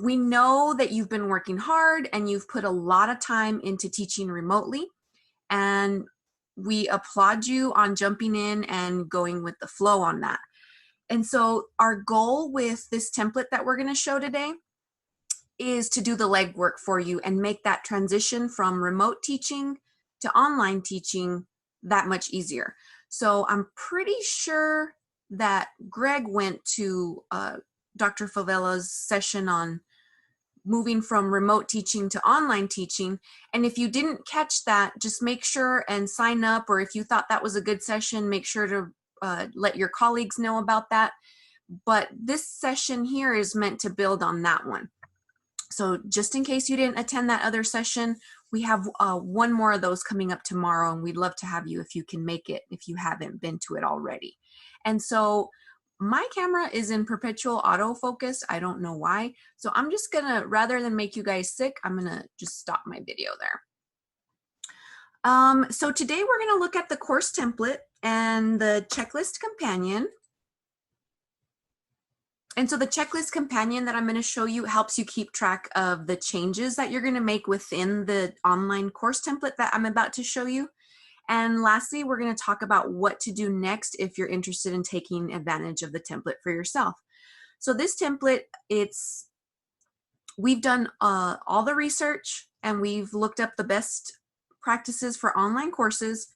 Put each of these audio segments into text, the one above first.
we know that you've been working hard and you've put a lot of time into teaching remotely, and we applaud you on jumping in and going with the flow on that. And so our goal with this template that we're going to show today is to do the legwork for you and make that transition from remote teaching to online teaching that much easier. So I'm pretty sure that Greg went to Dr. Favela's session on moving from remote teaching to online teaching. And if you didn't catch that, just make sure and sign up, or if you thought that was a good session, make sure to let your colleagues know about that. But this session here is meant to build on that one. So just in case you didn't attend that other session, we have one more of those coming up tomorrow, and we'd love to have you if you can make it, if you haven't been to it already. And so my camera is in perpetual autofocus. I don't know why. So I'm just gonna, rather than make you guys sick, I'm gonna just stop my video there. So today we're gonna look at the course template and the checklist companion. And so the checklist companion that I'm going to show you helps you keep track of the changes that you're going to make within the online course template that I'm about to show you. And lastly, we're going to talk about what to do next if you're interested in taking advantage of the template for yourself. So this template, we've done all the research, and we've looked up the best practices for online courses,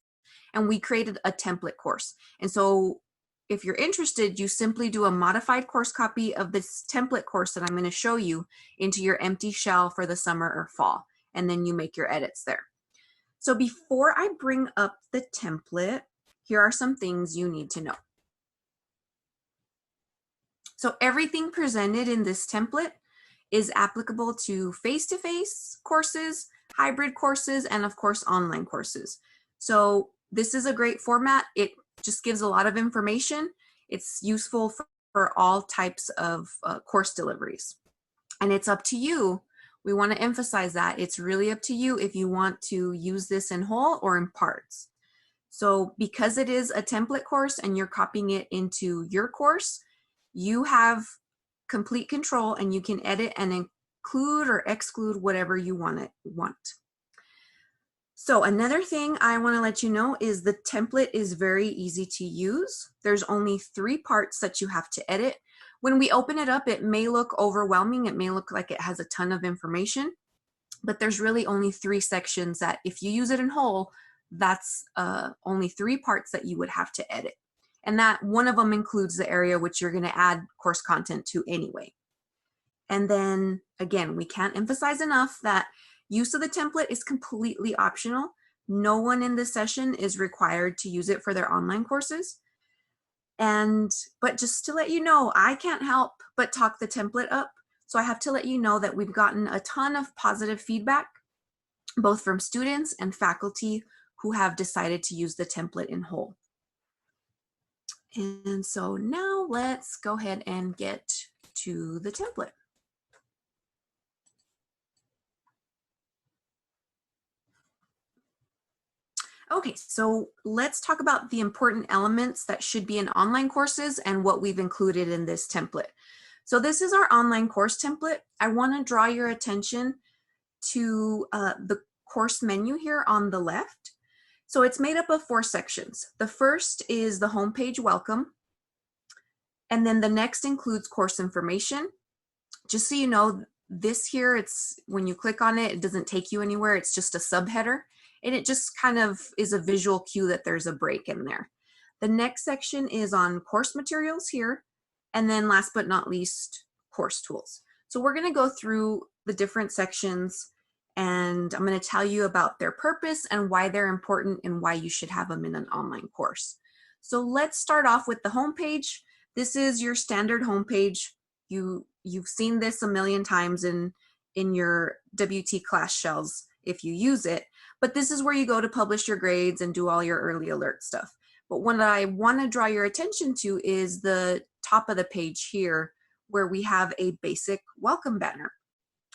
and we created a template course. And so if you're interested, you simply do a modified course copy of this template course that I'm going to show you into your empty shell for the summer or fall, and then you make your edits there. So before I bring up the template, here are some things you need to know. So everything presented in this template is applicable to face-to-face courses, hybrid courses, and of course online courses. So this is a great format. It just gives a lot of information. It's useful for all types of course deliveries. And it's up to you. We want to emphasize that. It's really up to you if you want to use this in whole or in parts. So because it is a template course and you're copying it into your course, you have complete control, and you can edit and include or exclude whatever you want. So another thing I want to let you know is the template is very easy to use. There's only 3 parts that you have to edit. When we open it up, it may look overwhelming. It may look like it has a ton of information, but there's really only 3 sections that if you use it in whole, that's only 3 parts that you would have to edit. And that one of them includes the area which you're going to add course content to anyway. And then again, we can't emphasize enough that use of the template is completely optional. No one in this session is required to use it for their online courses. But just to let you know, I can't help but talk the template up. So I have to let you know that we've gotten a ton of positive feedback, both from students and faculty who have decided to use the template in whole. And so now let's go ahead and get to the template. Okay, so let's talk about the important elements that should be in online courses and what we've included in this template. So this is our online course template. I want to draw your attention to the course menu here on the left. So it's made up of 4 sections. The first is the homepage welcome. And then the next includes course information. Just so you know, this here, it's when you click on it, it doesn't take you anywhere. It's just a subheader. And it just kind of is a visual cue that there's a break in there. The next section is on course materials here. And then last but not least, course tools. So we're going to go through the different sections, and I'm going to tell you about their purpose and why they're important and why you should have them in an online course. So let's start off with the homepage. This is your standard homepage. You've seen this a million times in your WT class shells if you use it, but this is where you go to publish your grades and do all your early alert stuff. But what I want to draw your attention to is the top of the page here, where we have a basic welcome banner.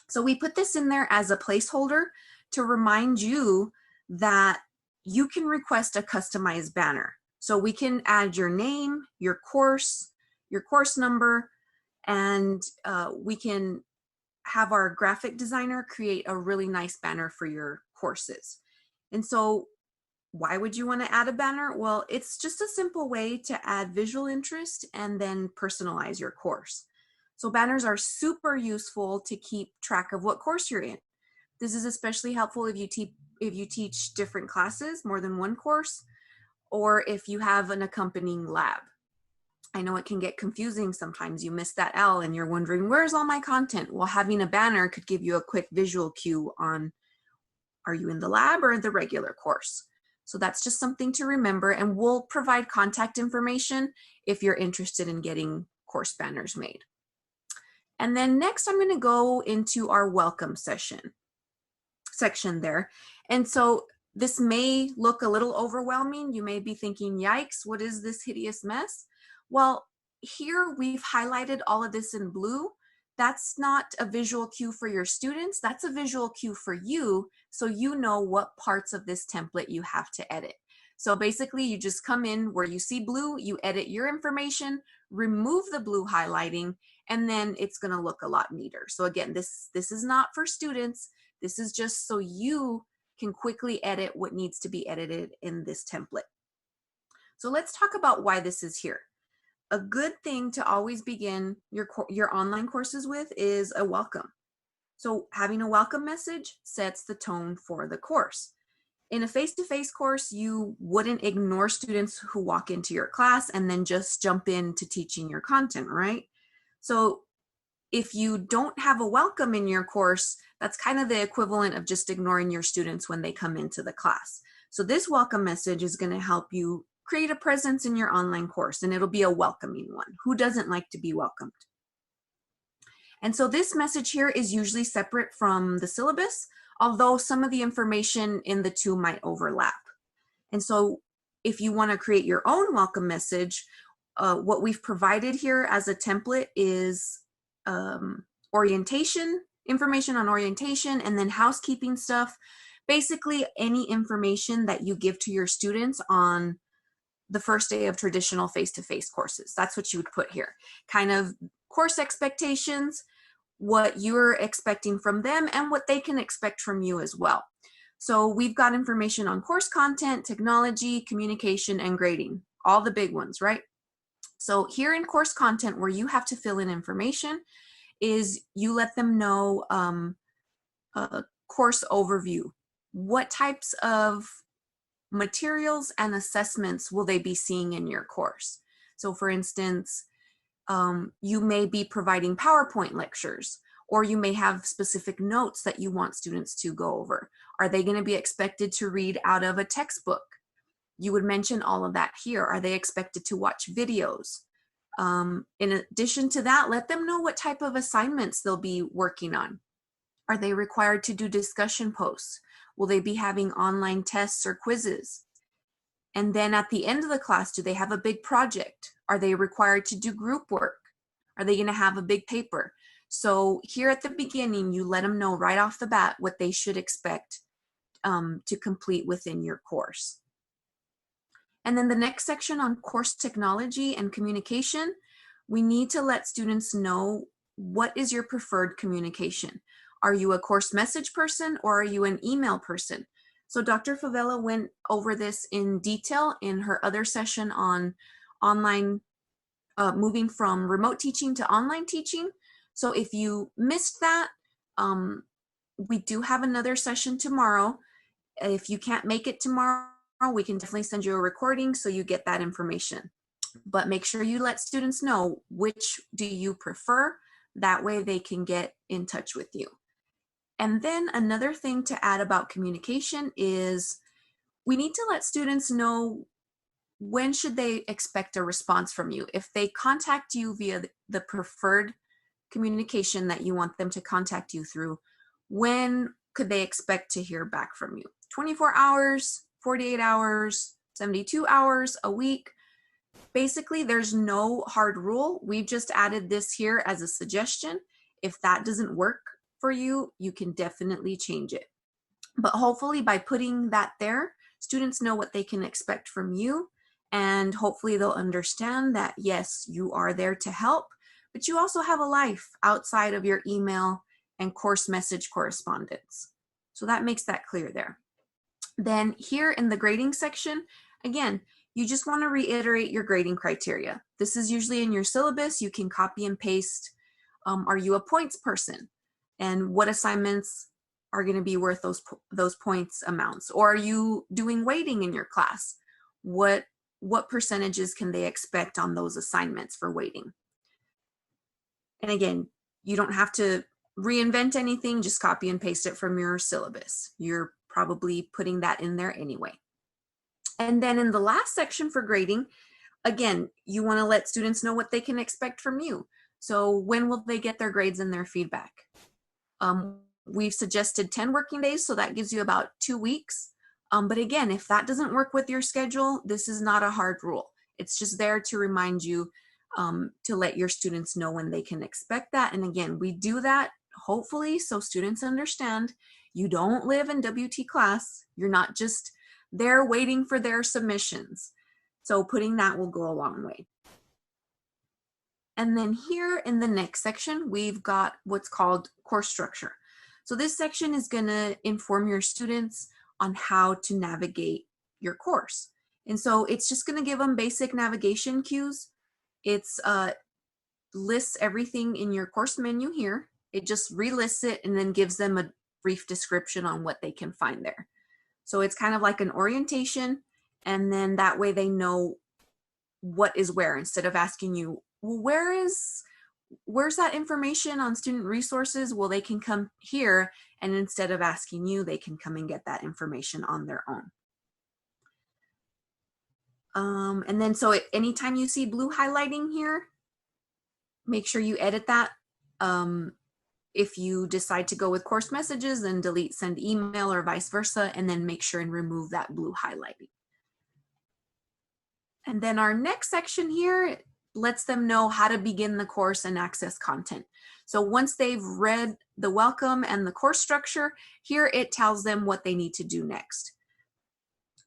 So we put this in there as a placeholder to remind you that you can request a customized banner. So we can add your name, your course number, and we can have our graphic designer create a really nice banner for your courses. And so why would you want to add a banner? Well, it's just a simple way to add visual interest and then personalize your course. So banners are super useful to keep track of what course you're in. This is especially helpful if you teach different classes, more than one course, or if you have an accompanying lab. I know it can get confusing sometimes. You miss that L and you're wondering, where's all my content? Well, having a banner could give you a quick visual cue on, are you in the lab or the regular course? So that's just something to remember, and we'll provide contact information if you're interested in getting course banners made. And then next I'm going to go into our welcome section there. And so this may look a little overwhelming. You may be thinking, yikes, what is this hideous mess? Well, here we've highlighted all of this in blue. That's not a visual cue for your students. That's a visual cue for you, so you know what parts of this template you have to edit. So basically you just come in where you see blue, you edit your information, remove the blue highlighting, and then it's going to look a lot neater. So again, this is not for students. This is just so you can quickly edit what needs to be edited in this template. So let's talk about why this is here. A good thing to always begin your online courses with is a welcome. So having a welcome message sets the tone for the course. In a face-to-face course, you wouldn't ignore students who walk into your class and then just jump into teaching your content, right? So if you don't have a welcome in your course, that's kind of the equivalent of just ignoring your students when they come into the class. So this welcome message is going to help you create a presence in your online course, and it'll be a welcoming one. Who doesn't like to be welcomed? And so this message here is usually separate from the syllabus, although some of the information in the two might overlap. And so if you want to create your own welcome message, what we've provided here as a template is orientation, information on orientation, and then housekeeping stuff. Basically, any information that you give to your students on the first day of traditional face-to-face courses. That's what you would put here. Kind of course expectations, what you're expecting from them, and what they can expect from you as well. So we've got information on course content, technology, communication, and grading. All the big ones, right? So here in course content, where you have to fill in information, is you let them know course overview. What types of materials and assessments will they be seeing in your course? So for instance, you may be providing PowerPoint lectures, or you may have specific notes that you want students to go over. Are they going to be expected to read out of a textbook? You would mention all of that here. Are they expected to watch videos? In addition to that, let them know what type of assignments they'll be working on. Are they required to do discussion posts? Will they be having online tests or quizzes? And then at the end of the class, do they have a big project? Are they required to do group work? Are they going to have a big paper? So here at the beginning, you let them know right off the bat what they should expect to complete within your course. And then the next section on course technology and communication, we need to let students know what is your preferred communication. Are you a course message person, or are you an email person? So Dr. Favela went over this in detail in her other session on online, moving from remote teaching to online teaching. So if you missed that, we do have another session tomorrow. If you can't make it tomorrow, we can definitely send you a recording so you get that information. But make sure you let students know which do you prefer. That way they can get in touch with you. And then another thing to add about communication is we need to let students know when should they expect a response from you. If they contact you via the preferred communication that you want them to contact you through, when could they expect to hear back from you? 24 hours, 48 hours, 72 hours, a week? Basically, there's no hard rule. We've just added this here as a suggestion. If that doesn't work for you, you can definitely change it. But hopefully by putting that there, students know what they can expect from you, and hopefully they'll understand that yes, you are there to help, but you also have a life outside of your email and course message correspondence. So that makes that clear there. Then here in the grading section, again, you just want to reiterate your grading criteria. This is usually in your syllabus. You can copy and paste. Are you a points person? And what assignments are going to be worth those points amounts? Or are you doing weighting in your class? What percentages can they expect on those assignments for weighting? And again, you don't have to reinvent anything, just copy and paste it from your syllabus. You're probably putting that in there anyway. And then in the last section for grading, again, you want to let students know what they can expect from you. So when will they get their grades and their feedback? We've suggested 10 working days, so that gives you about 2 weeks. But again, if that doesn't work with your schedule, this is not a hard rule. It's just there to remind you to let your students know when they can expect that. And again, we do that hopefully so students understand you don't live in WT class. You're not just there waiting for their submissions. So putting that will go a long way. And then here in the next section, we've got what's called course structure. So this section is going to inform your students on how to navigate your course. And so it's just going to give them basic navigation cues. It's lists everything in your course menu here. It just relists it and then gives them a brief description on what they can find there. So it's kind of like an orientation, and then that way they know what is where, instead of asking you, well, where's that information on student resources? Well, they can come here, and instead of asking you, they can come and get that information on their own. And then so anytime you see blue highlighting here, make sure you edit that. If you decide to go with course messages, then delete send email or vice versa, and then make sure and remove that blue highlighting. And then our next section here lets them know how to begin the course and access content. So once they've read the welcome and the course structure, here it tells them what they need to do next.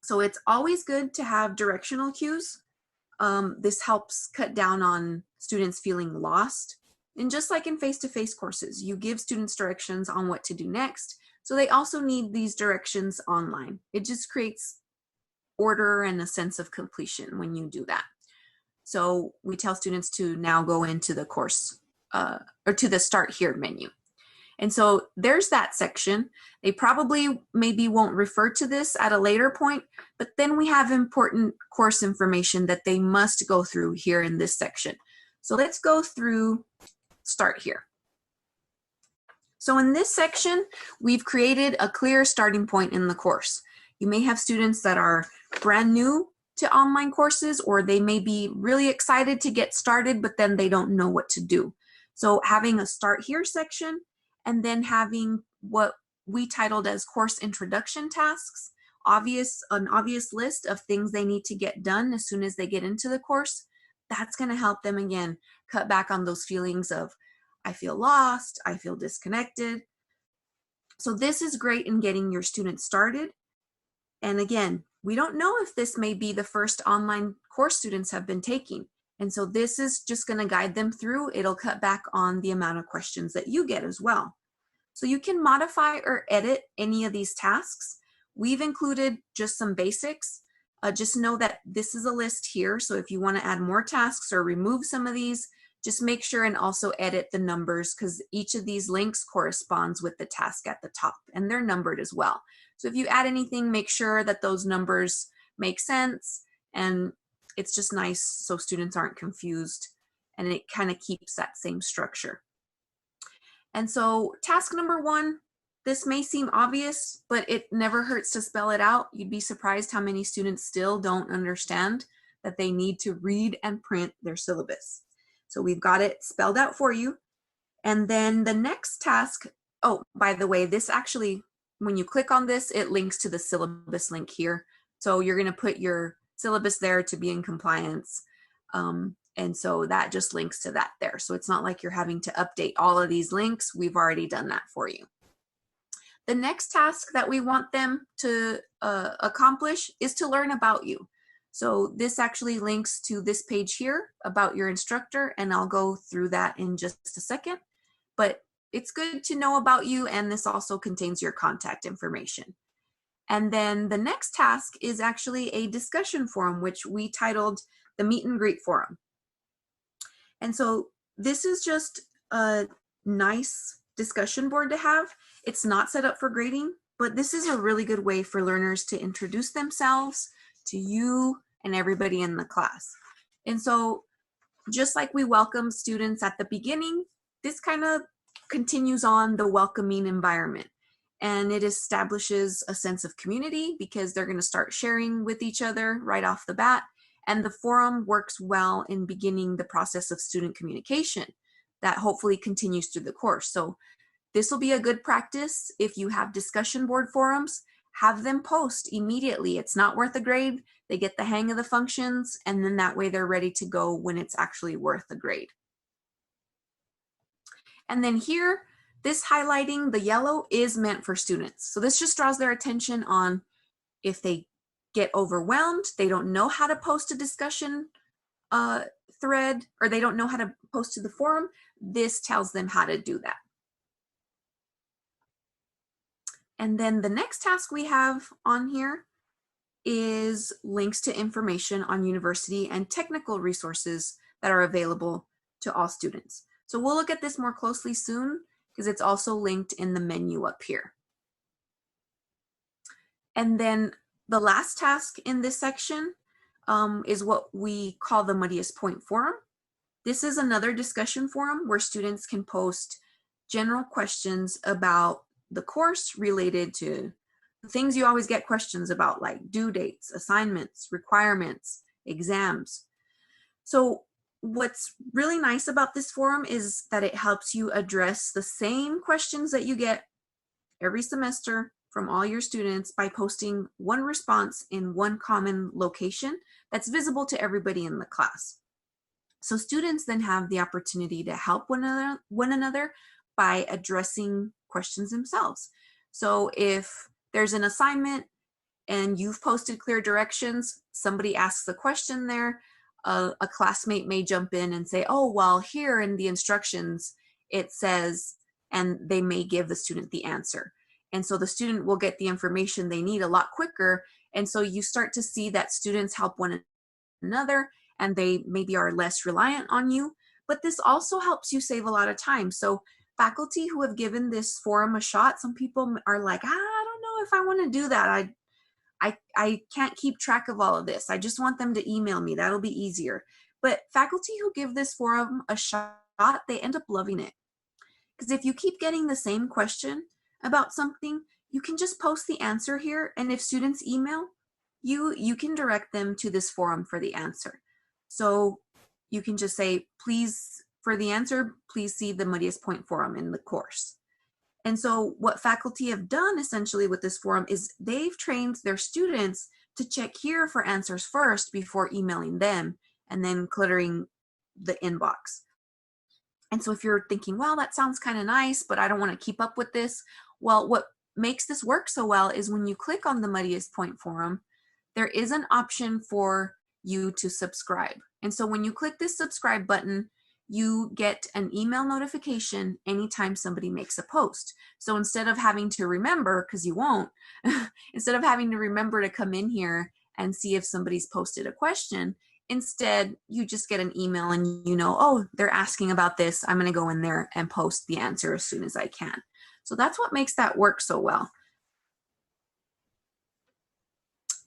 So it's always good to have directional cues. This helps cut down on students feeling lost. And just like in face-to-face courses, you give students directions on what to do next. So they also need these directions online. It just creates order and a sense of completion when you do that. So we tell students to now go into the course or to the Start Here menu. And so there's that section. They probably maybe won't refer to this at a later point, but then we have important course information that they must go through here in this section. So let's go through Start Here. So in this section, we've created a clear starting point in the course. You may have students that are brand new to online courses, or they may be really excited to get started, but then they don't know what to do. So having a Start Here section, and then having what we titled as course introduction tasks, an obvious list of things they need to get done as soon as they get into the course. That's going to help them, again, cut back on those feelings of, I feel lost, I feel disconnected. So this is great in getting your students started. And again, we don't know if this may be the first online course students have been taking. And so this is just going to guide them through. It'll cut back on the amount of questions that you get as well. So you can modify or edit any of these tasks. We've included just some basics. Just know that this is a list here. So if you want to add more tasks or remove some of these, just make sure and also edit the numbers, because each of these links corresponds with the task at the top, and they're numbered as well. So if you add anything, make sure that those numbers make sense, and it's just nice so students aren't confused, and it kind of keeps that same structure. And so task number 1, this may seem obvious, but it never hurts to spell it out. You'd be surprised how many students still don't understand that they need to read and print their syllabus. So we've got it spelled out for you. And then the next task, oh, by the way, this actually, when you click on this, it links to the syllabus link here. So you're going to put your syllabus there to be in compliance. And so that just links to that there. So it's not like you're having to update all of these links. We've already done that for you. The next task that we want them to accomplish is to learn about you. So this actually links to this page here about your instructor, and I'll go through that in just a second. But it's good to know about you, and this also contains your contact information. And then the next task is actually a discussion forum, which we titled the Meet and Greet Forum. And so this is just a nice discussion board to have. It's not set up for grading, but this is a really good way for learners to introduce themselves to you and everybody in the class. And so just like we welcome students at the beginning, this kind of continues on the welcoming environment. And it establishes a sense of community because they're going to start sharing with each other right off the bat. And the forum works well in beginning the process of student communication that hopefully continues through the course. So this will be a good practice. If you have discussion board forums, have them post immediately. It's not worth a grade. They get the hang of the functions, and then that way they're ready to go when it's actually worth a grade. And then here, this highlighting, the yellow, is meant for students. So this just draws their attention on if they get overwhelmed, they don't know how to post a discussion thread, or they don't know how to post to the forum, this tells them how to do that. And then the next task we have on here is links to information on university and technical resources that are available to all students. So we'll look at this more closely soon because it's also linked in the menu up here. And then the last task in this section is what we call the Muddiest Point Forum. This is another discussion forum where students can post general questions about the course related to the things you always get questions about, like due dates, assignments, requirements, exams. So what's really nice about this forum is that it helps you address the same questions that you get every semester from all your students by posting one response in one common location that's visible to everybody in the class. So students then have the opportunity to help one another by addressing questions themselves. So if there's an assignment and you've posted clear directions, somebody asks a question there, a classmate may jump in and say, oh, well, here in the instructions, it says, and they may give the student the answer. And so the student will get the information they need a lot quicker. And so you start to see that students help one another and they maybe are less reliant on you. But this also helps you save a lot of time. So faculty who have given this forum a shot, some people are like, I don't know if I want to do that. I can't keep track of all of this. I just want them to email me. That'll be easier. But faculty who give this forum a shot, they end up loving it. Because if you keep getting the same question about something, you can just post the answer here. And if students email, you can direct them to this forum for the answer. So you can just say, please, for the answer, please see the Muddiest Point Forum in the course. And so what faculty have done essentially with this forum is they've trained their students to check here for answers first before emailing them and then cluttering the inbox. And so if you're thinking, well, that sounds kind of nice, but I don't want to keep up with this. Well, what makes this work so well is when you click on the Muddiest Point Forum, there is an option for you to subscribe. And so when you click this subscribe button, you get an email notification anytime somebody makes a post. So instead of having to remember, because you won't, instead of having to remember to come in here and see if somebody's posted a question, instead you just get an email and you know, oh, they're asking about this. I'm going to go in there and post the answer as soon as I can. So that's what makes that work so well.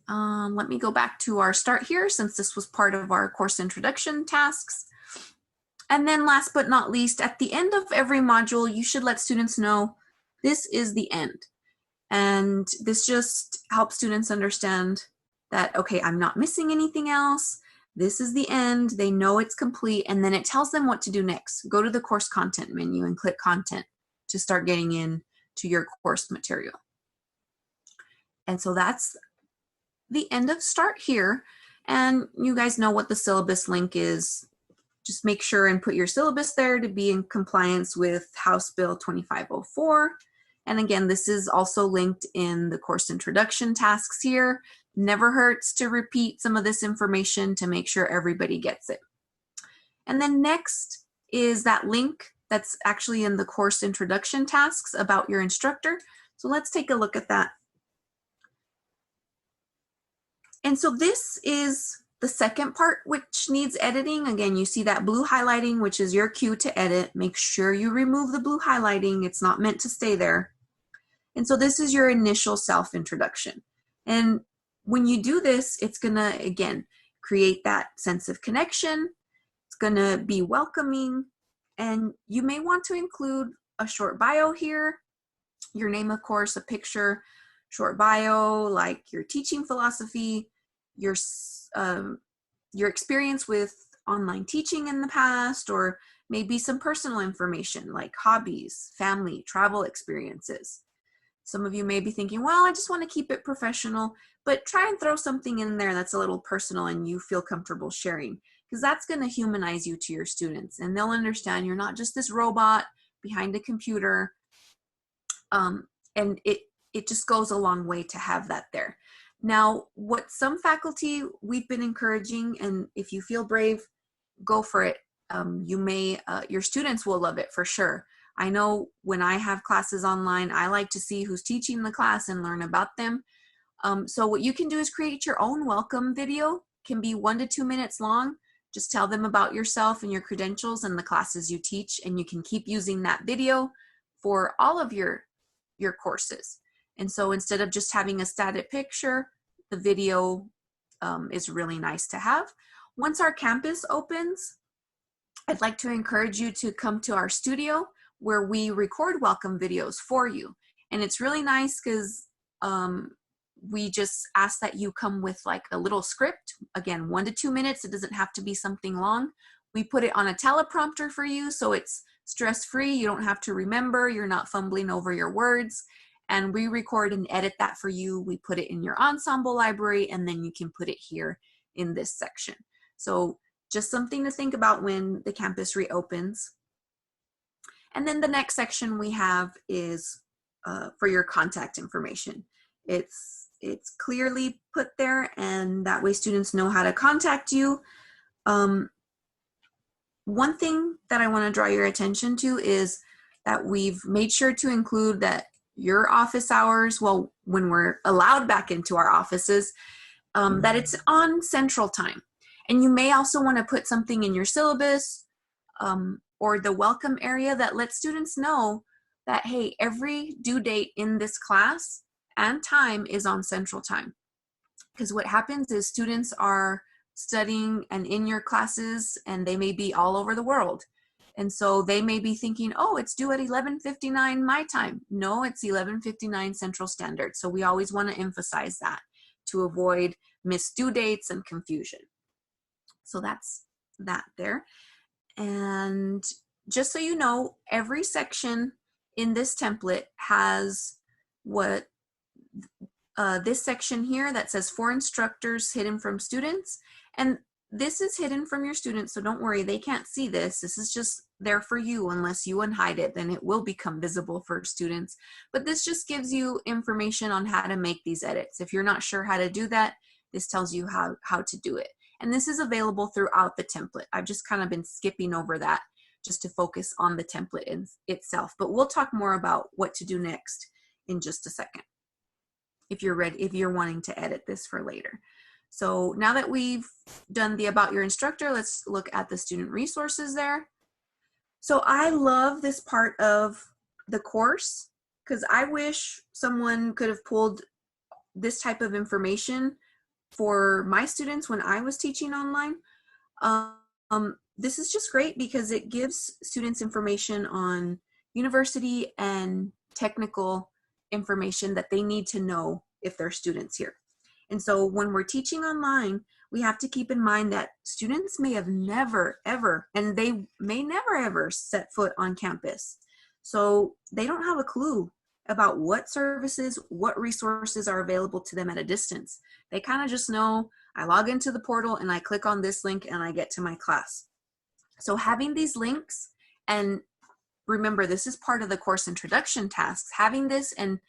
Let me go back to our start here since this was part of our course introduction tasks. And then last but not least, at the end of every module, you should let students know this is the end. And this just helps students understand that, okay, I'm not missing anything else. This is the end. They know it's complete. And then it tells them what to do next. Go to the course content menu and click content to start getting in to your course material. And so that's the end of start here. And you guys know what the syllabus link is. Just make sure and put your syllabus there to be in compliance with House Bill 2504. And again, this is also linked in the course introduction tasks here. Never hurts to repeat some of this information to make sure everybody gets it. And then next is that link that's actually in the course introduction tasks about your instructor. So let's take a look at that. And so this is the second part, which needs editing. Again, you see that blue highlighting, which is your cue to edit. Make sure you remove the blue highlighting. It's not meant to stay there. And so this is your initial self-introduction. And when you do this, it's gonna, again, create that sense of connection. It's gonna be welcoming. And you may want to include a short bio here, your name, of course, a picture, short bio, like your teaching philosophy, your experience with online teaching in the past, or maybe some personal information like hobbies, family, travel experiences. Some of you may be thinking, well, I just want to keep it professional, but try and throw something in there that's a little personal and you feel comfortable sharing, because that's going to humanize you to your students and they'll understand you're not just this robot behind a computer. And it just goes a long way to have that there. Now, what some faculty we've been encouraging, and if you feel brave, go for it. Your students will love it for sure. I know when I have classes online, I like to see who's teaching the class and learn about them. So what you can do is create your own welcome video. Can be 1 to 2 minutes long. Just tell them about yourself and your credentials and the classes you teach, and you can keep using that video for all of your courses. And so instead of just having a static picture, the video is really nice to have. Once our campus opens, I'd like to encourage you to come to our studio where we record welcome videos for you. And it's really nice because we just ask that you come with like a little script. Again, 1 to 2 minutes. It doesn't have to be something long. We put it on a teleprompter for you, so it's stress-free. You don't have to remember. You're not fumbling over your words. And we record and edit that for you. We put it in your ensemble library, and then you can put it here in this section. So just something to think about when the campus reopens. And then the next section we have is for your contact information. It's clearly put there, and that way students know how to contact you. One thing that I want to draw your attention to is that we've made sure to include that your office hours, well, when we're allowed back into our offices, that it's on Central Time. And you may also want to put something in your syllabus or the welcome area that lets students know that, hey, every due date in this class and time is on Central Time. Because what happens is students are studying and in your classes, and they may be all over the world. And so they may be thinking, oh, it's due at 11:59 my time. No, it's 11:59 Central Standard. So we always want to emphasize that to avoid missed due dates and confusion. So that's that there. And just so you know, every section in this template has what this section here that says for instructors hidden from students. And this is hidden from your students, so don't worry, they can't see this. This is just there for you. Unless you unhide it, then it will become visible for students. But this just gives you information on how to make these edits. If you're not sure how to do that, this tells you how to do it. And this is available throughout the template. I've just kind of been skipping over that just to focus on the template itself. But we'll talk more about what to do next in just a second, if you're ready, if you're wanting to edit this for later. So now that we've done the about your instructor, let's look at the student resources there. So I love this part of the course because I wish someone could have pulled this type of information for my students when I was teaching online. This is just great because it gives students information on university and technical information that they need to know if they're students here. And so when we're teaching online, we have to keep in mind that students may have never, ever, and they may never, ever set foot on campus. So they don't have a clue about what services, what resources are available to them at a distance. They kind of just know, I log into the portal and I click on this link and I get to my class. So having these links, and remember, this is part of the course introduction tasks, having this and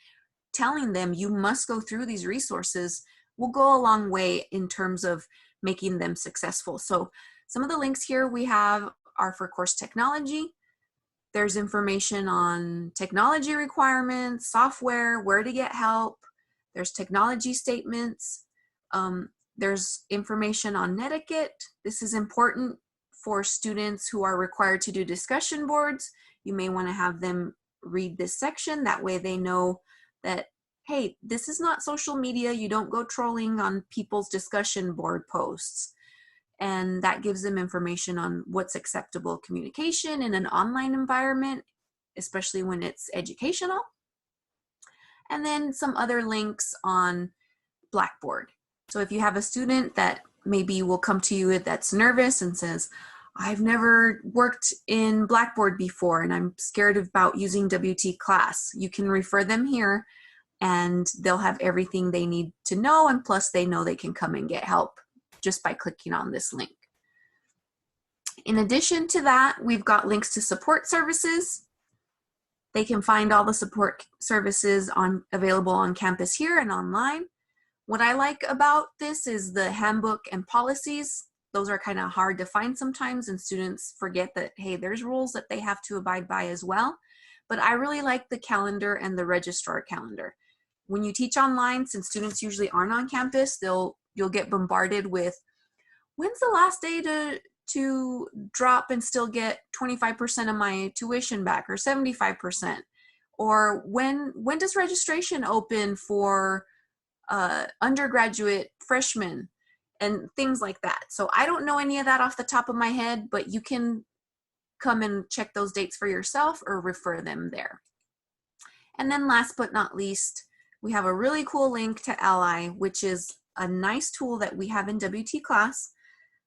telling them you must go through these resources will go a long way in terms of making them successful. So some of the links here we have are for course technology. There's information on technology requirements, software, where to get help. There's technology statements. There's information on netiquette. This is important for students who are required to do discussion boards. You may want to have them read this section. That way they know that, hey, this is not social media. You don't go trolling on people's discussion board posts. And that gives them information on what's acceptable communication in an online environment, especially when it's educational. And then some other links on Blackboard. So if you have a student that maybe will come to you that's nervous and says, I've never worked in Blackboard before and I'm scared about using WT Class, you can refer them here and they'll have everything they need to know, and plus they know they can come and get help just by clicking on this link. In addition to that, we've got links to support services. They can find all the support services available on campus here and online. What I like about this is the handbook and policies. Those are kind of hard to find sometimes, and students forget that, hey, there's rules that they have to abide by as well. But I really like the calendar and the registrar calendar. When you teach online, since students usually aren't on campus, you'll get bombarded with, when's the last day to drop and still get 25% of my tuition back, or 75%? Or when does registration open for undergraduate freshmen, and things like that. So I don't know any of that off the top of my head, but you can come and check those dates for yourself or refer them there. And then last but not least, we have a really cool link to Ally, which is a nice tool that we have in WT Class.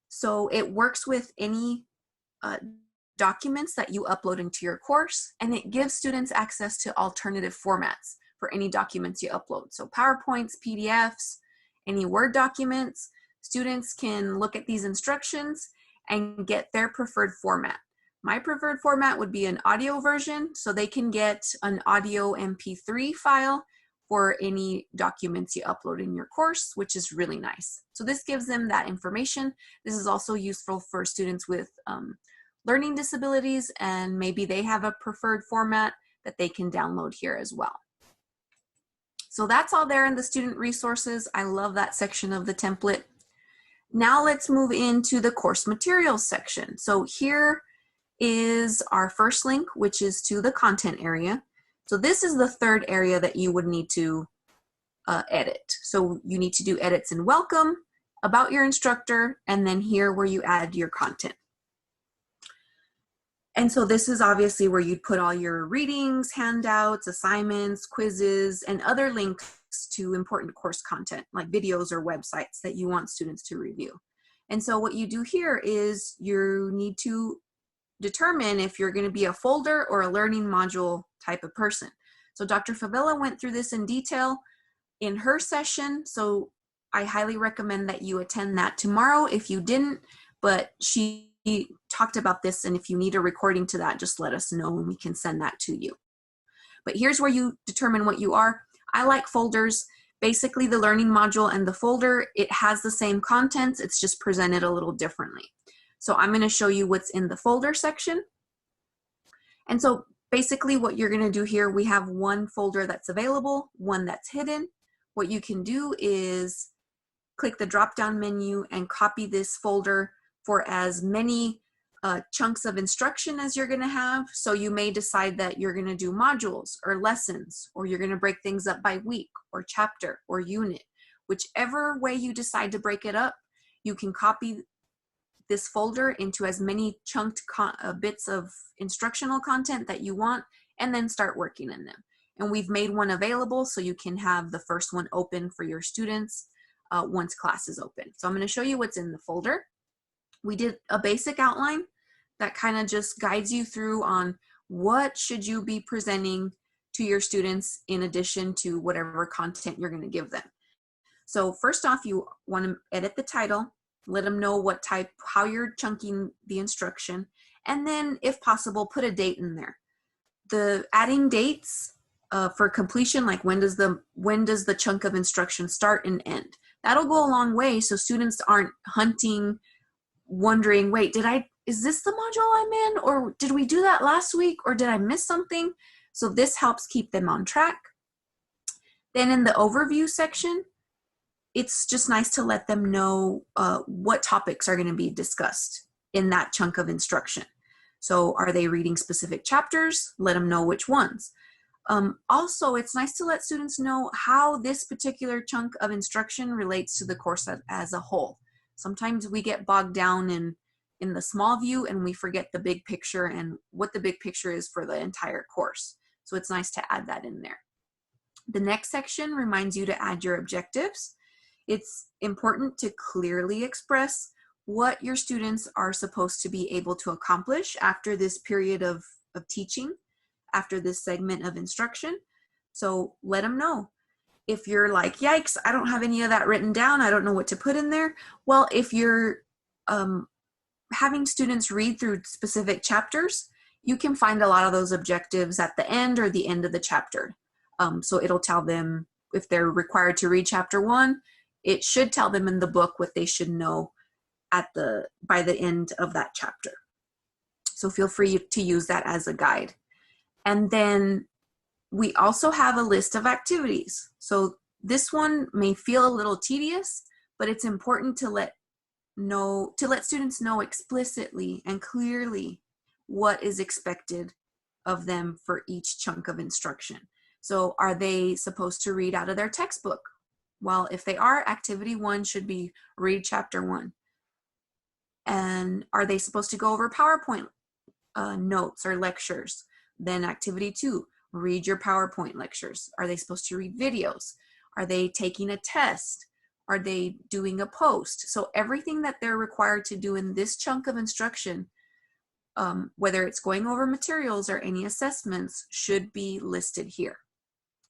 So it works with any documents that you upload into your course, and it gives students access to alternative formats for any documents you upload. So PowerPoints, PDFs, any Word documents, students can look at these instructions and get their preferred format. My preferred format would be an audio version, so they can get an audio MP3 file for any documents you upload in your course, which is really nice. So this gives them that information. This is also useful for students with learning disabilities, and maybe they have a preferred format that they can download here as well. So that's all there in the student resources. I love that section of the template. Now let's move into the course materials section. So here is our first link, which is to the content area. So this is the third area that you would need to edit. So you need to do edits in welcome, about your instructor, and then here where you add your content. And so this is obviously where you'd put all your readings, handouts, assignments, quizzes, and other links to important course content like videos or websites that you want students to review. And so what you do here is you need to determine if you're going to be a folder or a learning module type of person. So Dr. Favela went through this in detail in her session, so I highly recommend that you attend that tomorrow if you didn't, but she talked about this, and if you need a recording to that, just let us know and we can send that to you. But here's where you determine what you are. I like folders. Basically, the learning module and the folder, it has the same contents, it's just presented a little differently. So I'm going to show you what's in the folder section. And so basically what you're going to do here, we have one folder that's available, one that's hidden. What you can do is click the drop-down menu and copy this folder for as many chunks of instruction as you're going to have. So you may decide that you're going to do modules or lessons, or you're going to break things up by week or chapter or unit. Whichever way you decide to break it up, you can copy this folder into as many chunked bits of instructional content that you want, and then start working in them. And we've made one available so you can have the first one open for your students once class is open. So I'm going to show you what's in the folder. We did a basic outline that kind of just guides you through on what should you be presenting to your students in addition to whatever content you're going to give them. So first off, you want to edit the title, let them know what type, how you're chunking the instruction, and then if possible, put a date in there. The adding dates for completion, like when does the chunk of instruction start and end? That'll go a long way so students aren't hunting, wondering, wait, did I is this the module I'm in? Or did we do that last week? Or did I miss something? So this helps keep them on track. Then in the overview section, it's just nice to let them know what topics are going to be discussed in that chunk of instruction. So are they reading specific chapters? Let them know which ones. Also, it's nice to let students know how this particular chunk of instruction relates to the course as a whole. Sometimes we get bogged down in the small view and we forget the big picture and what the big picture is for the entire course. So it's nice to add that in there. The next section reminds you to add your objectives. It's important to clearly express what your students are supposed to be able to accomplish after this period of teaching, after this segment of instruction. So let them know. If you're like, yikes, I don't have any of that written down, I don't know what to put in there. Well, if you're having students read through specific chapters, you can find a lot of those objectives at the end or the end of the chapter. So it'll tell them if they're required to read chapter 1, it should tell them in the book what they should know by the end of that chapter. So feel free to use that as a guide. And then we also have a list of activities. So this one may feel a little tedious, but it's important to let students know explicitly and clearly what is expected of them for each chunk of instruction. So are they supposed to read out of their textbook? Well, if they are, activity 1 should be read chapter 1. And are they supposed to go over PowerPoint notes or lectures? Then activity 2, read your PowerPoint lectures. Are they supposed to read videos? Are they taking a test? Are they doing a post? So everything that they're required to do in this chunk of instruction, whether it's going over materials or any assessments, should be listed here.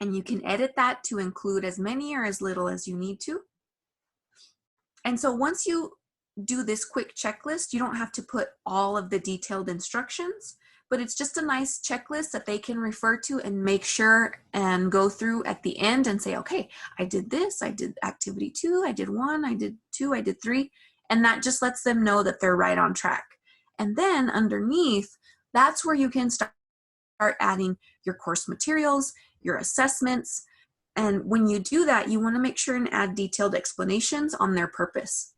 And you can edit that to include as many or as little as you need to. And so once you do this quick checklist, you don't have to put all of the detailed instructions, but it's just a nice checklist that they can refer to and make sure and go through at the end and say, okay, I did this, I did activity 2, I did 1, I did 2, I did 3, and that just lets them know that they're right on track. And then underneath, that's where you can start adding your course materials, your assessments, and when you do that, you want to make sure and add detailed explanations on their purpose.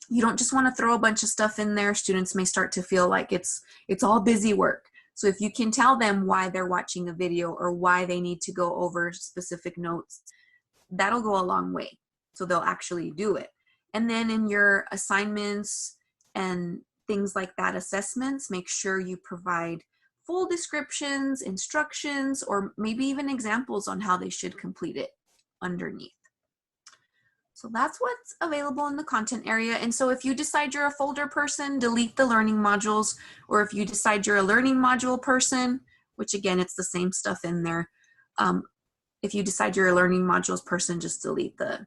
You don't just want to throw a bunch of stuff in there. Students may start to feel like it's all busy work. So if you can tell them why they're watching a video or why they need to go over specific notes, that'll go a long way. So they'll actually do it. And then in your assignments and things like that, assessments, make sure you provide full descriptions, instructions, or maybe even examples on how they should complete it underneath. So that's what's available in the content area. And so if you decide you're a folder person, delete the learning modules, or if you decide you're a learning module person, which again, it's the same stuff in there. If you decide you're a learning modules person, just delete the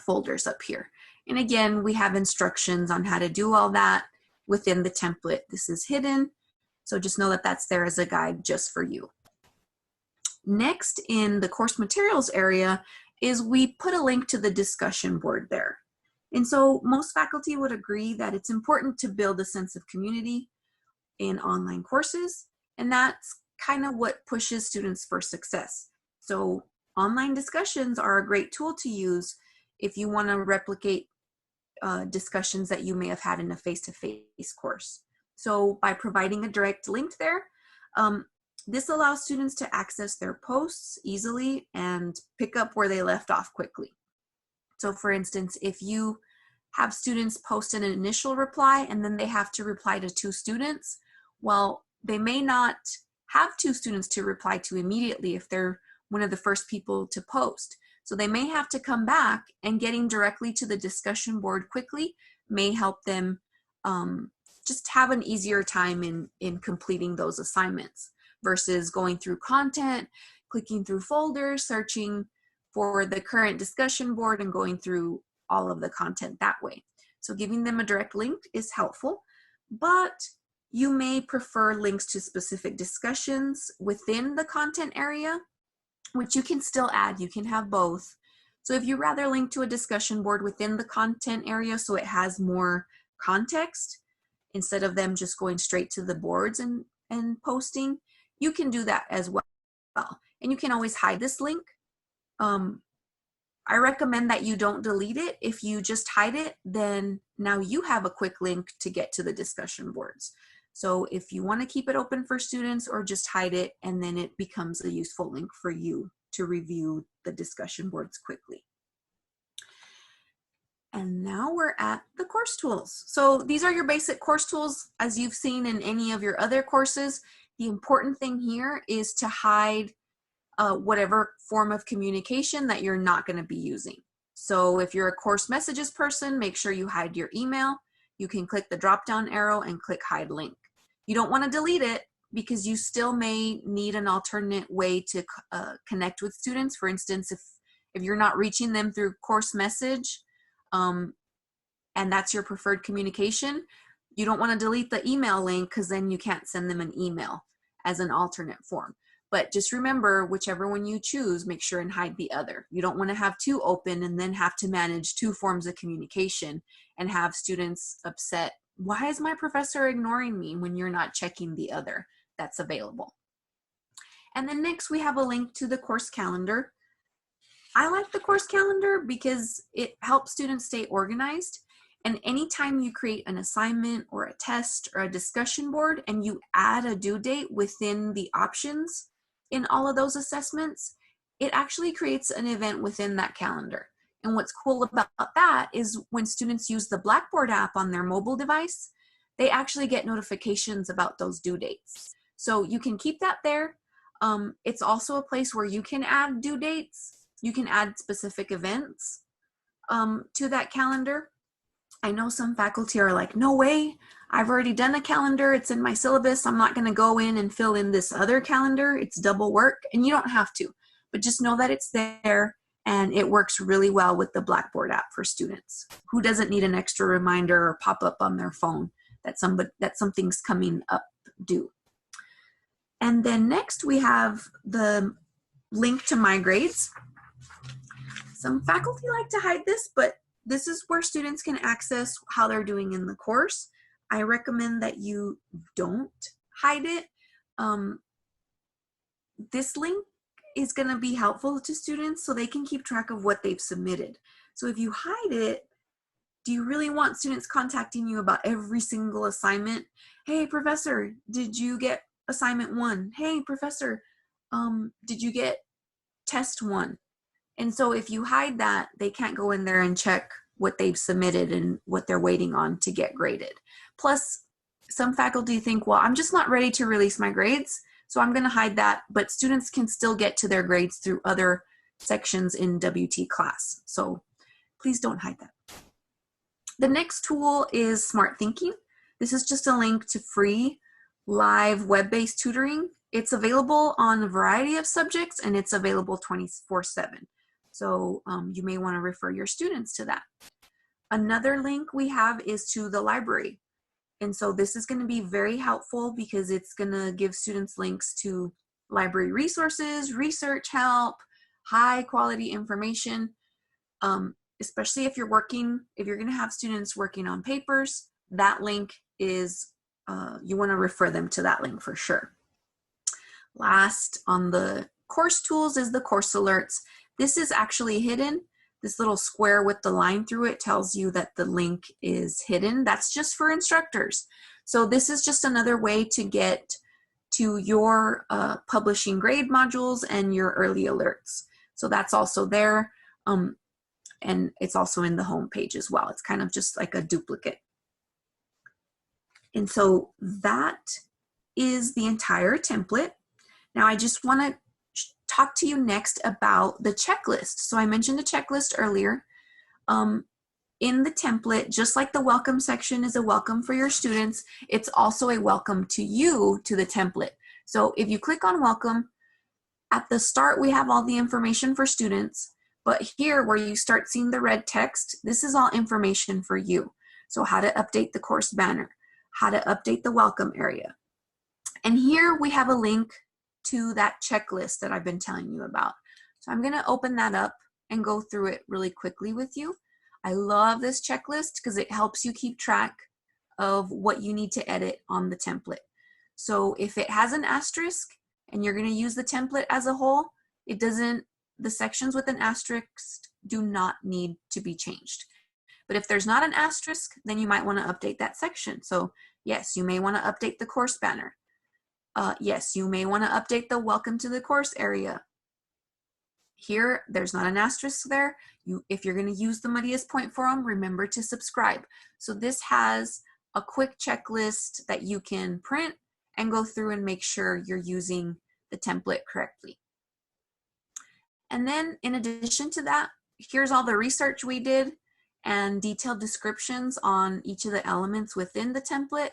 folders up here. And again, we have instructions on how to do all that within the template. This is hidden, so just know that that's there as a guide just for you. Next, in the course materials area, is we put a link to the discussion board there. And so most faculty would agree that it's important to build a sense of community in online courses, and that's kind of what pushes students for success. So online discussions are a great tool to use if you want to replicate discussions that you may have had in a face-to-face course. So by providing a direct link there, this allows students to access their posts easily and pick up where they left off quickly. So for instance, if you have students post an initial reply and then they have to reply to 2 students, well, they may not have 2 students to reply to immediately if they're one of the first people to post. So they may have to come back, and getting directly to the discussion board quickly may help them just have an easier time in completing those assignments versus going through content, clicking through folders, searching for the current discussion board and going through all of the content that way. So giving them a direct link is helpful, but you may prefer links to specific discussions within the content area, which you can still add. You can have both. So if you rather link to a discussion board within the content area so it has more context, instead of them just going straight to the boards and posting, you can do that as well. And you can always hide this link. I recommend that you don't delete it. If you just hide it, then now you have a quick link to get to the discussion boards. So if you want to keep it open for students, or just hide it, and then it becomes a useful link for you to review the discussion boards quickly. And now we're at the course tools. So these are your basic course tools as you've seen in any of your other courses. The important thing here is to hide whatever form of communication that you're not going to be using. So if you're a course messages person, make sure you hide your email. You can click the drop down arrow and click hide link. You don't want to delete it because you still may need an alternate way to connect with students. For instance, if you're not reaching them through course message, and that's your preferred communication, you don't want to delete the email link because then you can't send them an email as an alternate form. But just remember, whichever one you choose, make sure and hide the other. You don't want to have two open and then have to manage two forms of communication and have students upset. Why is my professor ignoring me when you're not checking the other that's available? And then next we have a link to the course calendar. I like the course calendar because it helps students stay organized. And anytime you create an assignment or a test or a discussion board and you add a due date within the options in all of those assessments, it actually creates an event within that calendar. And what's cool about that is when students use the Blackboard app on their mobile device, they actually get notifications about those due dates. So you can keep that there. It's also a place where you can add due dates. You can add specific events to that calendar. I know some faculty are like, no way, I've already done a calendar, it's in my syllabus, I'm not gonna go in and fill in this other calendar, it's double work, and you don't have to, but just know that it's there and it works really well with the Blackboard app for students. Who doesn't need an extra reminder or pop up on their phone that something's coming up due? And then next we have the link to My Grades. Some faculty like to hide this, but this is where students can access how they're doing in the course. I recommend that you don't hide it. This link is going to be helpful to students so they can keep track of what they've submitted. So if you hide it, do you really want students contacting you about every single assignment? Hey, professor, did you get assignment 1? Hey, professor, did you get test 1? And so if you hide that, they can't go in there and check what they've submitted and what they're waiting on to get graded. Plus, some faculty think, well, I'm just not ready to release my grades, so I'm going to hide that, but students can still get to their grades through other sections in WT class. So please don't hide that. The next tool is Smart Thinking. This is just a link to free live web-based tutoring. It's available on a variety of subjects and it's available 24/7. So you may want to refer your students to that. Another link we have is to the library. And so this is going to be very helpful because it's going to give students links to library resources, research help, high quality information, especially if you're going to have students working on papers. That link is, you want to refer them to that link for sure. Last on the course tools is the course alerts. This is actually hidden. This little square with the line through it tells you that the link is hidden. That's just for instructors. So this is just another way to get to your publishing grade modules and your early alerts. So that's also there. And it's also in the home page as well. It's kind of just like a duplicate. And so that is the entire template. Now I just want to talk to you next about the checklist. So I mentioned a checklist earlier. In the template, just like the welcome section is a welcome for your students, it's also a welcome to you to the template. So if you click on welcome, at the start we have all the information for students, but here where you start seeing the red text, this is all information for you. So how to update the course banner, how to update the welcome area. And here we have a link to that checklist that I've been telling you about. So I'm going to open that up and go through it really quickly with you. I love this checklist because it helps you keep track of what you need to edit on the template. So if it has an asterisk and you're going to use the template as a whole, the sections with an asterisk do not need to be changed. But if there's not an asterisk, then you might want to update that section. So yes, you may want to update the course banner. Yes, you may want to update the welcome to the course area. Here, there's not an asterisk there. If you're going to use the Muddiest Point Forum, remember to subscribe. So this has a quick checklist that you can print and go through and make sure you're using the template correctly. And then in addition to that, here's all the research we did and detailed descriptions on each of the elements within the template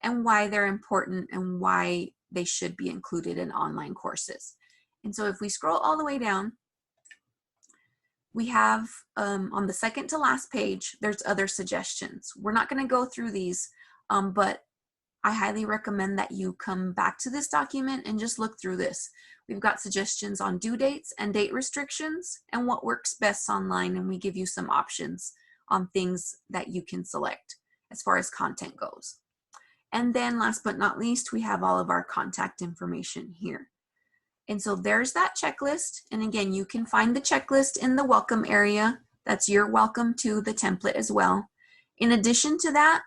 and why they're important and why they should be included in online courses. And so if we scroll all the way down, we have on the second to last page, there's other suggestions. We're not going to go through these, but I highly recommend that you come back to this document and just look through this. We've got suggestions on due dates and date restrictions and what works best online, and we give you some options on things that you can select as far as content goes. And then last but not least, we have all of our contact information here. And so there's that checklist. And again, you can find the checklist in the welcome area. That's your welcome to the template as well. In addition to that,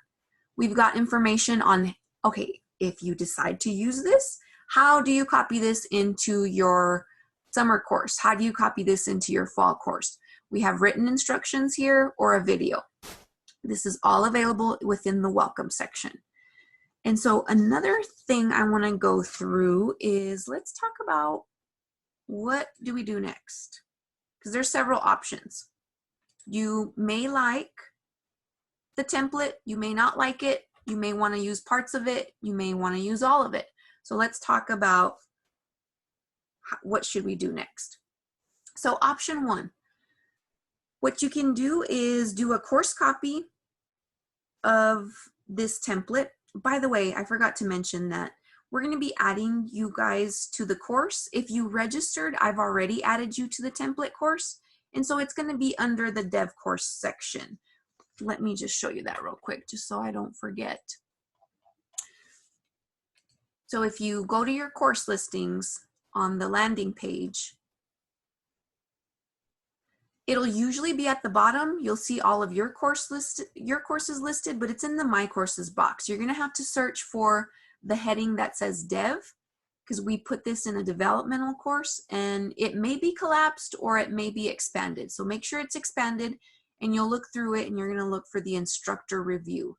we've got information on, okay, if you decide to use this, how do you copy this into your summer course? How do you copy this into your fall course? We have written instructions here or a video. This is all available within the welcome section. And so another thing I want to go through is let's talk about what do we do next? Because there's several options. You may like the template, you may not like it, you may want to use parts of it, you may want to use all of it. So let's talk about what should we do next. So option one, what you can do is do a course copy of this template. By the way, I forgot to mention that we're going to be adding you guys to the course. If you registered, I've already added you to the template course. And so it's going to be under the dev course section. Let me just show you that real quick, just so I don't forget. So if you go to your course listings on the landing page, it'll usually be at the bottom. You'll see all of your courses listed, but it's in the My Courses box. You're going to have to search for the heading that says Dev, because we put this in a developmental course, and it may be collapsed or it may be expanded. So make sure it's expanded, and you'll look through it, and you're going to look for the instructor review.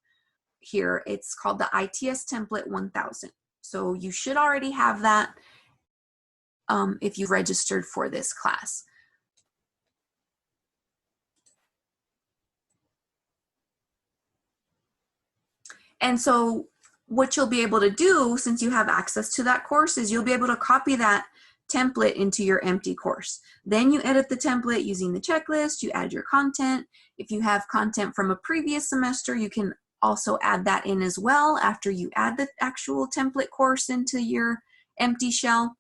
Here, it's called the ITS Template 1000. So you should already have that if you've registered for this class. And so what you'll be able to do, since you have access to that course, is you'll be able to copy that template into your empty course. Then you edit the template using the checklist, you add your content. If you have content from a previous semester, you can also add that in as well after you add the actual template course into your empty shell.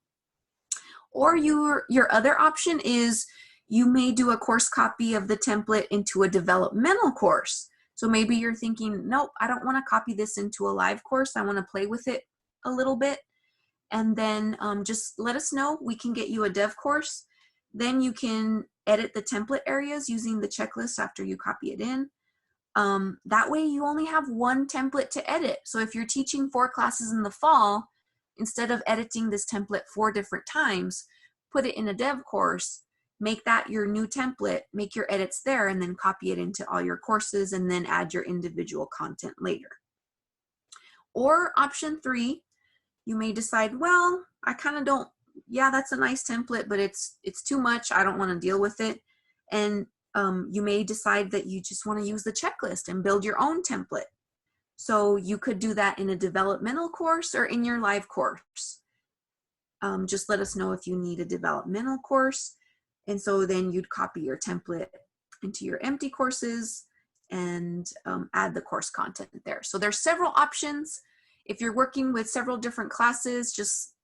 Or your other option is you may do a course copy of the template into a developmental course. So maybe you're thinking, nope, I don't want to copy this into a live course. I want to play with it a little bit. And then just let us know. We can get you a dev course. Then you can edit the template areas using the checklist after you copy it in. That way you only have one template to edit. So if you're teaching 4 classes in the fall, instead of editing this template 4 different times, put it in a dev course, make that your new template, make your edits there, and then copy it into all your courses and then add your individual content later. Or option 3, you may decide, well, I kind of don't, yeah, that's a nice template, but it's too much. I don't want to deal with it. And you may decide that you just want to use the checklist and build your own template. So you could do that in a developmental course or in your live course. Just let us know if you need a developmental course. And so then you'd copy your template into your empty courses and add the course content there. So there's several options. If you're working with several different classes, just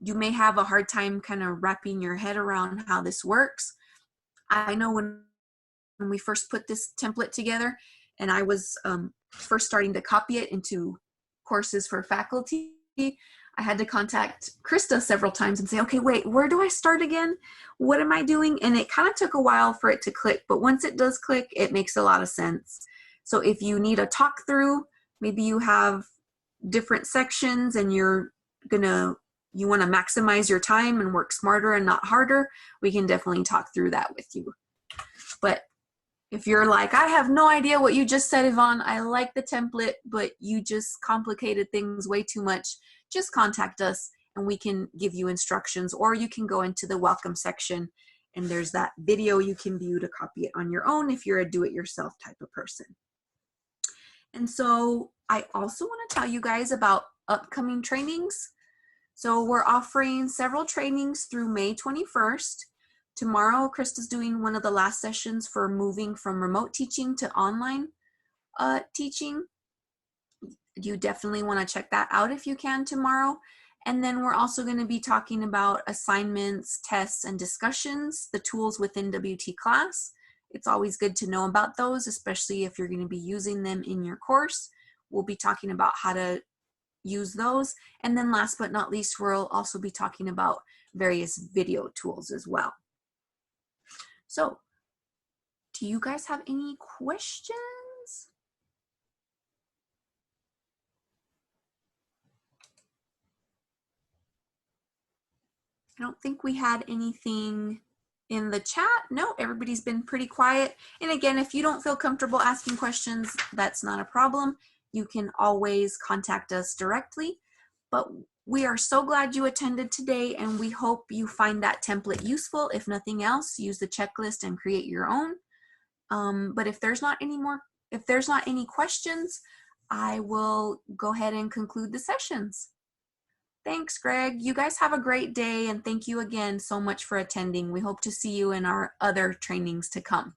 you may have a hard time kind of wrapping your head around how this works. I know when we first put this template together and I was first starting to copy it into courses for faculty, I had to contact Krista several times and say, okay, wait, where do I start again? What am I doing? And it kind of took a while for it to click, but once it does click, it makes a lot of sense. So if you need a talk through, maybe you have different sections and you want to maximize your time and work smarter and not harder, we can definitely talk through that with you. But if you're like, I have no idea what you just said, Yvonne, I like the template, but you just complicated things way too much, just contact us and we can give you instructions, or you can go into the welcome section and there's that video you can view to copy it on your own if you're a do-it-yourself type of person. And so I also want to tell you guys about upcoming trainings. So we're offering several trainings through May 21st. Tomorrow, Krista's doing one of the last sessions for moving from remote teaching to online teaching. You definitely want to check that out if you can tomorrow. And then we're also going to be talking about assignments, tests, and discussions, the tools within WT Class. It's always good to know about those, especially if you're going to be using them in your course. We'll be talking about how to use those. And then last but not least, we'll also be talking about various video tools as well. So, do you guys have any questions? I don't think we had anything in the chat. No, everybody's been pretty quiet. And again, if you don't feel comfortable asking questions, that's not a problem. You can always contact us directly. But we are so glad you attended today, and we hope you find that template useful. If nothing else, use the checklist and create your own. But if there's not any questions, I will go ahead and conclude the sessions. Thanks, Greg. You guys have a great day, and thank you again so much for attending. We hope to see you in our other trainings to come.